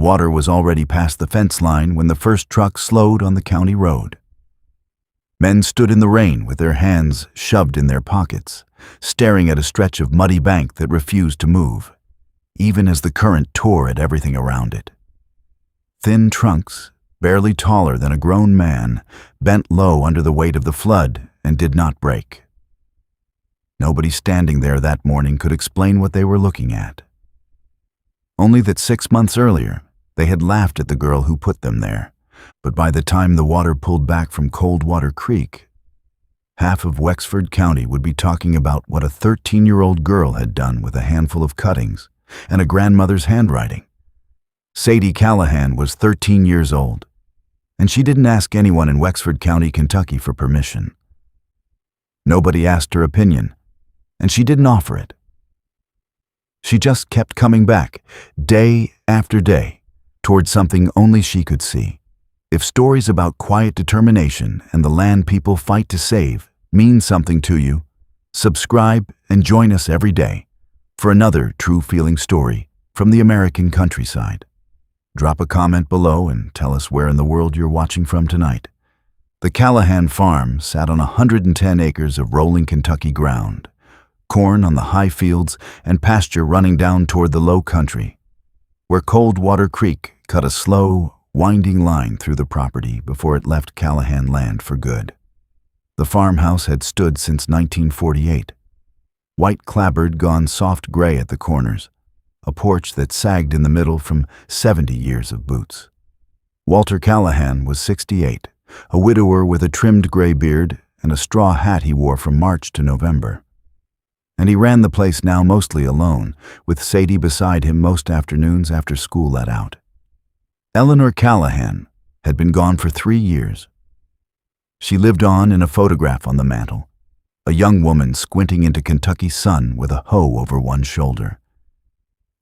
water was already past the fence line when the first truck slowed on the county road. Men stood in the rain with their hands shoved in their pockets, staring at a stretch of muddy bank that refused to move, even as the current tore at everything around it. Thin trunks, barely taller than a grown man, bent low under the weight of the flood and did not break. Nobody standing there that morning could explain what they were looking at. Only that 6 months earlier, they had laughed at the girl who put them there, but by the time the water pulled back from Coldwater Creek, half of Wexford County would be talking about what a 13-year-old girl had done with a handful of cuttings and a grandmother's handwriting. Sadie Callahan was 13 years old, and she didn't ask anyone in Wexford County, Kentucky for permission. Nobody asked her opinion, and she didn't offer it. She just kept coming back, day after day, toward something only she could see. If stories about quiet determination and the land people fight to save mean something to you, subscribe and join us every day for another true-feeling story from the American countryside. Drop a comment below and tell us where in the world you're watching from tonight. The Callahan farm sat on 110 acres of rolling Kentucky ground, corn on the high fields and pasture running down toward the low country, where Coldwater Creek cut a slow, winding line through the property before it left Callahan land for good. The farmhouse had stood since 1948, white clapboard gone soft gray at the corners, a porch that sagged in the middle from 70 years of boots. Walter Callahan was 68, a widower with a trimmed gray beard and a straw hat he wore from March to November. And he ran the place now mostly alone, with Sadie beside him most afternoons after school let out. Eleanor Callahan had been gone for 3 years. She lived on in a photograph on the mantel, a young woman squinting into Kentucky's sun with a hoe over one shoulder,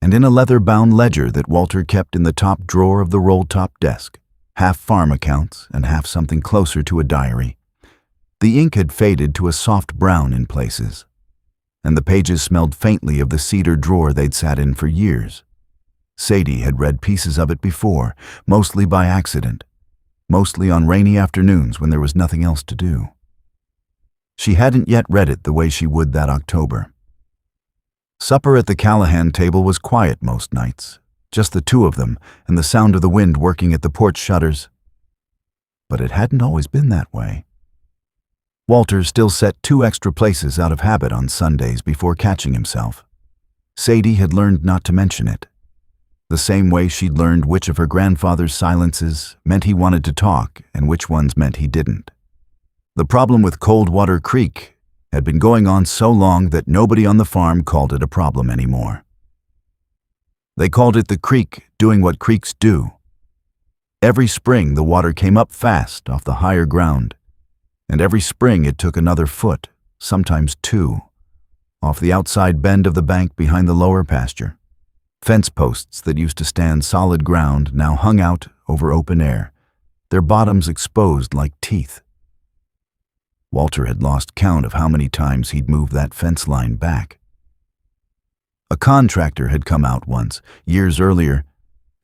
and in a leather-bound ledger that Walter kept in the top drawer of the roll-top desk, half farm accounts and half something closer to a diary. The ink had faded to a soft brown in places, and the pages smelled faintly of the cedar drawer they'd sat in for years. Sadie had read pieces of it before, mostly by accident, mostly on rainy afternoons when there was nothing else to do. She hadn't yet read it the way she would that October. Supper at the Callahan table was quiet most nights, just the two of them and the sound of the wind working at the porch shutters. But it hadn't always been that way. Walter still set 2 extra places out of habit on Sundays before catching himself. Sadie had learned not to mention it, the same way she'd learned which of her grandfather's silences meant he wanted to talk and which ones meant he didn't. The problem with Coldwater Creek had been going on so long that nobody on the farm called it a problem anymore. They called it the creek doing what creeks do. Every spring the water came up fast off the higher ground, and every spring it took another foot, sometimes 2, off the outside bend of the bank behind the lower pasture. Fence posts that used to stand solid ground now hung out over open air, their bottoms exposed like teeth. Walter had lost count of how many times he'd moved that fence line back. A contractor had come out once, years earlier,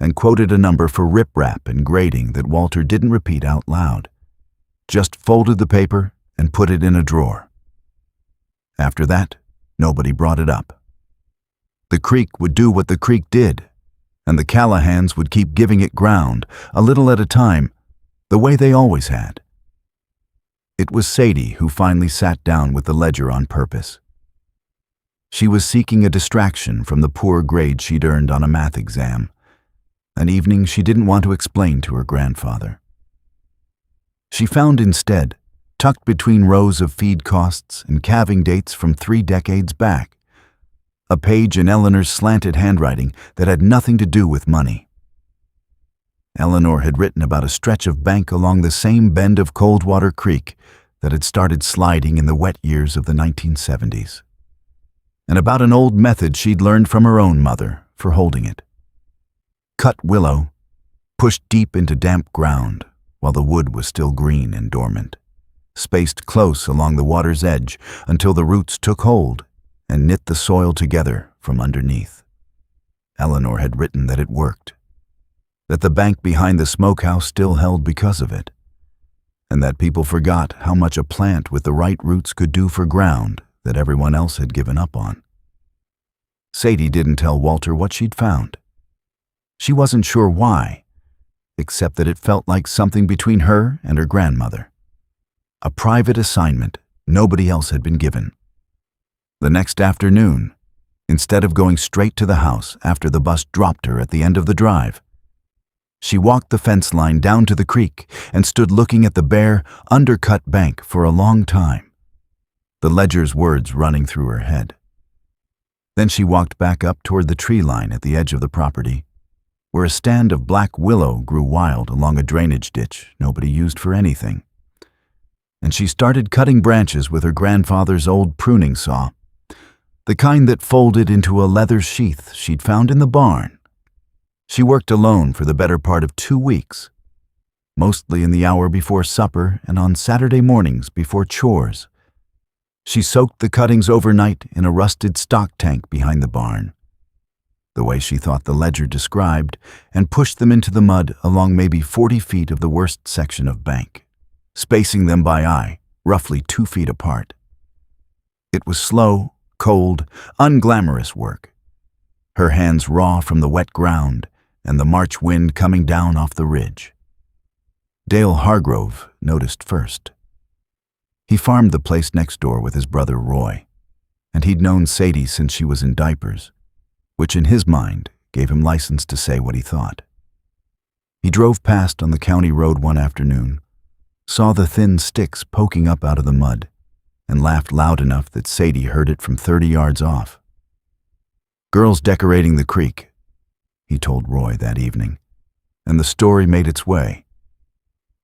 and quoted a number for riprap and grading that Walter didn't repeat out loud, just folded the paper and put it in a drawer. After that, nobody brought it up. The creek would do what the creek did, and the Callahans would keep giving it ground, a little at a time, the way they always had. It was Sadie who finally sat down with the ledger on purpose. She was seeking a distraction from the poor grade she'd earned on a math exam, an evening she didn't want to explain to her grandfather. She found instead, tucked between rows of feed costs and calving dates from 3 decades back, a page in Eleanor's slanted handwriting that had nothing to do with money. Eleanor had written about a stretch of bank along the same bend of Coldwater Creek that had started sliding in the wet years of the 1970s, and about an old method she'd learned from her own mother for holding it. Cut willow, pushed deep into damp ground while the wood was still green and dormant, spaced close along the water's edge until the roots took hold and knit the soil together from underneath. Eleanor had written that it worked. that the bank behind the smokehouse still held because of it, and that people forgot how much a plant with the right roots could do for ground that everyone else had given up on. Sadie didn't tell Walter what she'd found. She wasn't sure why, except that it felt like something between her and her grandmother. A private assignment nobody else had been given. The next afternoon, instead of going straight to the house after the bus dropped her at the end of the drive, she walked the fence line down to the creek and stood looking at the bare, undercut bank for a long time, the ledger's words running through her head. Then she walked back up toward the tree line at the edge of the property, where a stand of black willow grew wild along a drainage ditch nobody used for anything. And she started cutting branches with her grandfather's old pruning saw, the kind that folded into a leather sheath she'd found in the barn. She worked alone for the better part of 2 weeks, mostly in the hour before supper and on Saturday mornings before chores. She soaked the cuttings overnight in a rusted stock tank behind the barn, the way she thought the ledger described, and pushed them into the mud along maybe 40 feet of the worst section of bank, spacing them by eye, roughly 2 feet apart. It was slow, cold, unglamorous work, her hands raw from the wet ground and the March wind coming down off the ridge. Dale Hargrove noticed first. He farmed the place next door with his brother Roy, and he'd known Sadie since she was in diapers, which in his mind gave him license to say what he thought. He drove past on the county road one afternoon, saw the thin sticks poking up out of the mud, and laughed loud enough that Sadie heard it from 30 yards off. "Girls decorating the creek," he told Roy that evening, and the story made its way,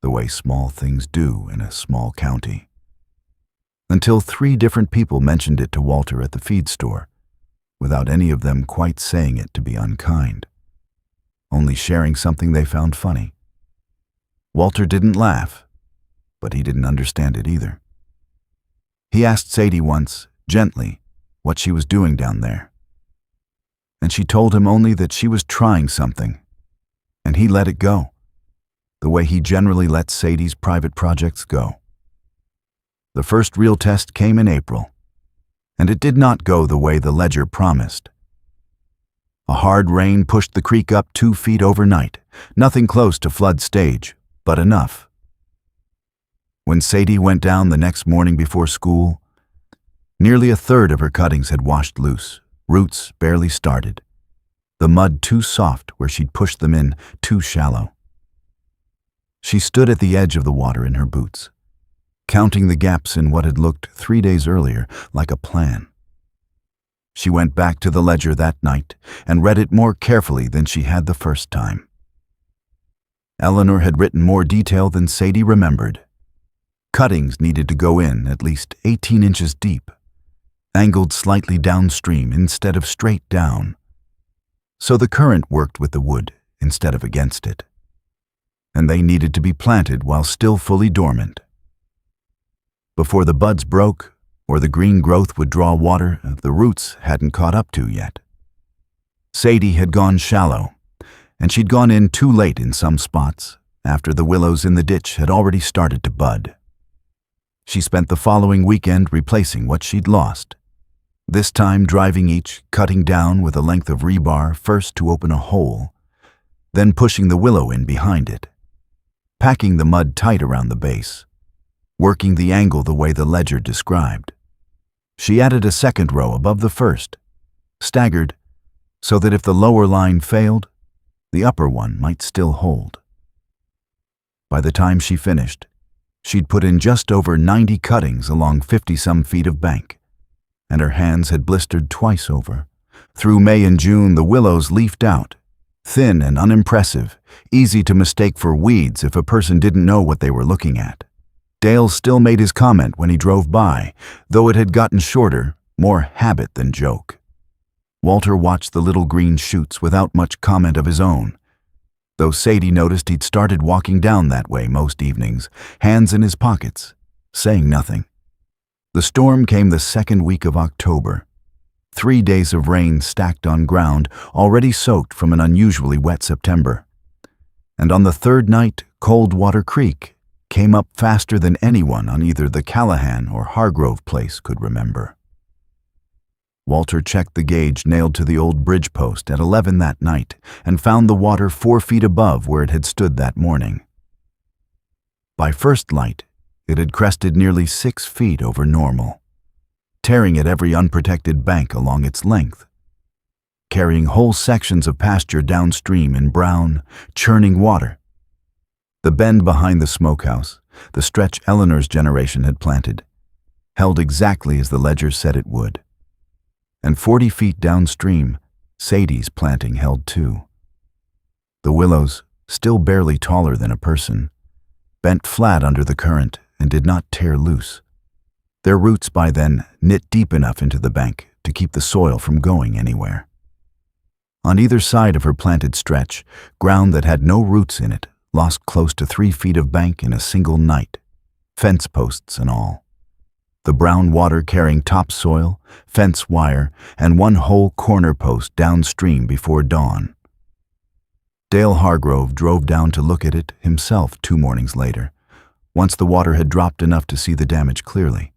the way small things do in a small county. Until 3 different people mentioned it to Walter at the feed store, without any of them quite saying it to be unkind, only sharing something they found funny. Walter didn't laugh, but he didn't understand it either. He asked Sadie once, gently, what she was doing down there, and she told him only that she was trying something, and he let it go, the way he generally lets Sadie's private projects go. The first real test came in April, and it did not go the way the ledger promised. A hard rain pushed the creek up 2 feet overnight, nothing close to flood stage, but enough. When Sadie went down the next morning before school, nearly a third of her cuttings had washed loose, roots barely started, the mud too soft where she'd pushed them in too shallow. She stood at the edge of the water in her boots, counting the gaps in what had looked 3 days earlier like a plan. She went back to the ledger that night and read it more carefully than she had the first time. Eleanor had written more detail than Sadie remembered. Cuttings needed to go in at least 18 inches deep, angled slightly downstream instead of straight down, so the current worked with the wood instead of against it. And they needed to be planted while still fully dormant, before the buds broke or the green growth would draw water the roots hadn't caught up to yet. Sadie had gone shallow, and she'd gone in too late in some spots, after the willows in the ditch had already started to bud. She spent the following weekend replacing what she'd lost, this time driving each, cutting down with a length of rebar first to open a hole, then pushing the willow in behind it, packing the mud tight around the base, working the angle the way the ledger described. She added a second row above the first, staggered, so that if the lower line failed, the upper one might still hold. By the time she finished, she'd put in just over 90 cuttings along 50-some feet of bank, and her hands had blistered twice over. Through May and June, the willows leafed out, thin and unimpressive, easy to mistake for weeds if a person didn't know what they were looking at. Dale still made his comment when he drove by, though it had gotten shorter, more habit than joke. Walter watched the little green shoots without much comment of his own, though Sadie noticed he'd started walking down that way most evenings, hands in his pockets, saying nothing. The storm came the second week of October. 3 days of rain stacked on ground already soaked from an unusually wet September. And on the third night, Coldwater Creek came up faster than anyone on either the Callahan or Hargrove place could remember. Walter checked the gauge nailed to the old bridge post at 11 that night and found the water 4 feet above where it had stood that morning. By first light, it had crested nearly 6 feet over normal, tearing at every unprotected bank along its length, carrying whole sections of pasture downstream in brown, churning water. The bend behind the smokehouse, the stretch Eleanor's generation had planted, held exactly as the ledger said it would. And 40 feet downstream, Sadie's planting held too. The willows, still barely taller than a person, bent flat under the current and did not tear loose. Their roots by then knit deep enough into the bank to keep the soil from going anywhere. On either side of her planted stretch, ground that had no roots in it lost close to 3 feet of bank in a single night, fence posts and all. The brown water carrying topsoil, fence wire, and one whole corner post downstream before dawn. Dale Hargrove drove down to look at it himself 2 mornings later, once the water had dropped enough to see the damage clearly,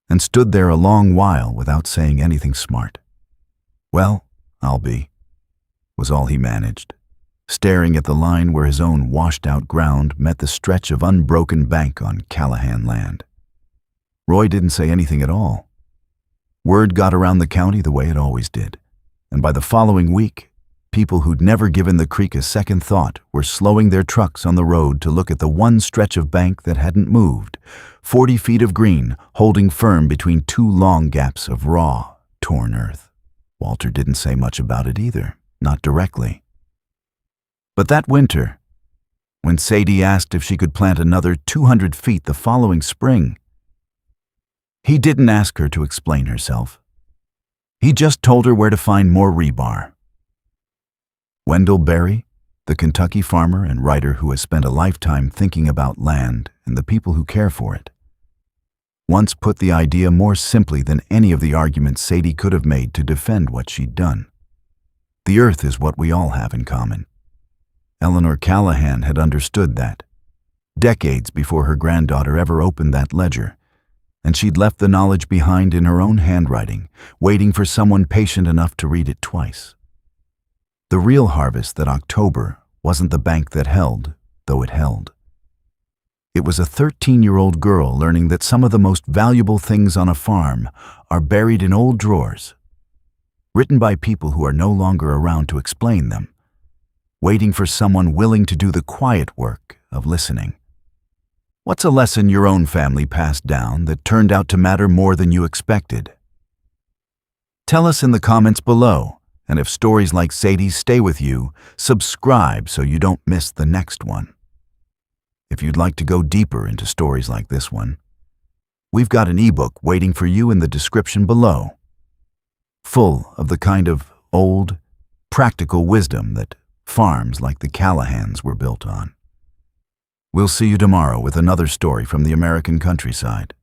and stood there a long while without saying anything smart. "Well, I'll be," was all he managed, staring at the line where his own washed-out ground met the stretch of unbroken bank on Callahan land. Roy didn't say anything at all. Word got around the county the way it always did, and by the following week, people who'd never given the creek a second thought were slowing their trucks on the road to look at the one stretch of bank that hadn't moved, 40 feet of green holding firm between 2 long gaps of raw, torn earth. Walter didn't say much about it either, not directly. But that winter, when Sadie asked if she could plant another 200 feet the following spring, he didn't ask her to explain herself. He just told her where to find more rebar. Wendell Berry, the Kentucky farmer and writer who has spent a lifetime thinking about land and the people who care for it, once put the idea more simply than any of the arguments Sadie could have made to defend what she'd done. The earth is what we all have in common. Eleanor Callahan had understood that, decades before her granddaughter ever opened that ledger, and she'd left the knowledge behind in her own handwriting, waiting for someone patient enough to read it twice. The real harvest that October wasn't the bank that held, though it held. It was a 13-year-old girl learning that some of the most valuable things on a farm are buried in old drawers, written by people who are no longer around to explain them, waiting for someone willing to do the quiet work of listening. What's a lesson your own family passed down that turned out to matter more than you expected? Tell us in the comments below, and if stories like Sadie's stay with you, subscribe so you don't miss the next one. If you'd like to go deeper into stories like this one, we've got an ebook waiting for you in the description below, full of the kind of old, practical wisdom that farms like the Callahans were built on. We'll see you tomorrow with another story from the American countryside.